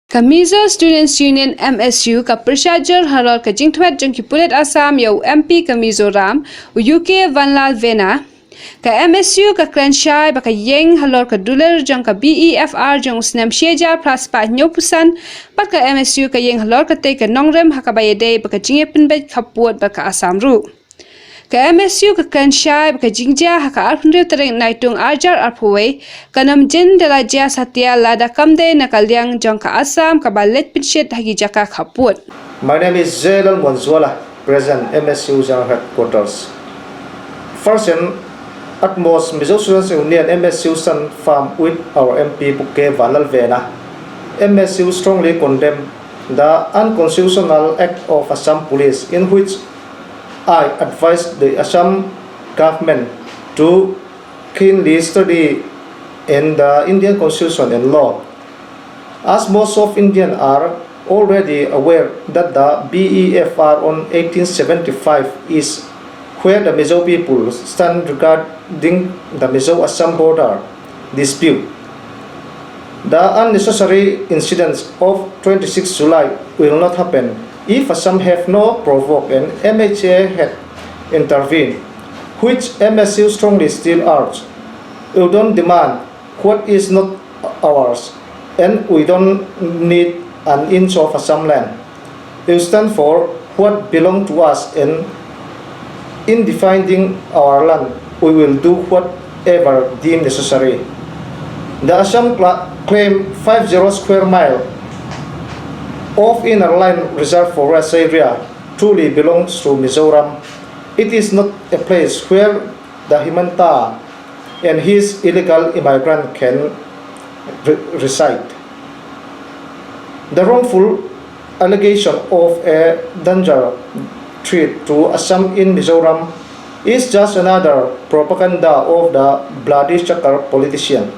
Kamizo Students Union MSU ka Prashajar Harol ka Jingthwet Jungki Pulet Assam yo MP Kamizo Ram UK Vanlal Vena ka MSU ka Kranshai baka Yeng Halor ka Duler jang ka BEFR jang Usnam Sheja Praspa Nyopusan pat ka MSU ka Yeng Halor ka te ka Nongrem Hakabayade baka Jingepin Bet Kapuat baka Assam Ru ka MSU ka Kranshai baka Jingja haka Arpunre Tereng Naitung Arjar Arpuwe kanam Jin de la Jia Satya Lada Kamde Nakalyang jang ka Assam ka Balet Pinchet hagi jaka Kapuat. My name is Zailal Monzuala, President MSU General Headquarters. First and utmost, Mizo Students Union MSU Sun Farm with our MP Buke Vanlal Vena. MSU strongly condemn the unconstitutional act of Assam Police in which I advise the Assam government to keenly study in the Indian Constitution and law. As most of Indians are already aware that the BEFR on 1875 is where the Mizo people stand regarding the Mizo-Assam border dispute. The unnecessary incidents of 26 July will not happen if Assam have no provoked and MHA had intervened, which MSU strongly still urge. We don't demand what is not ours, and we don't need an inch of Assam land. We stand for what belongs to us, and in defending our land, we will do whatever deemed necessary. The Assam claim 50 square mile of inner line reserved for rest area truly belongs to Mizoram. It is not a place where the Himanta and his illegal immigrant can reside. The wrongful allegation of a danger threat to Assam in Mizoram is just another propaganda of the bloody chakar politician.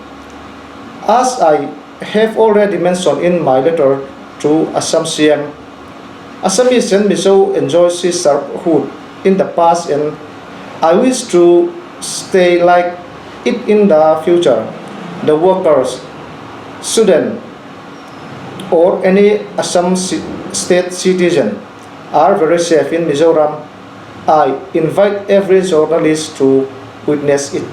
As I have already mentioned in my letter to Assam CM, Assamese and Mizo enjoy sisterhood in the past, and I wish to stay like it in the future. The workers, students, or any Assam state citizen are very safe in Mizoram. I invite every journalist to witness it.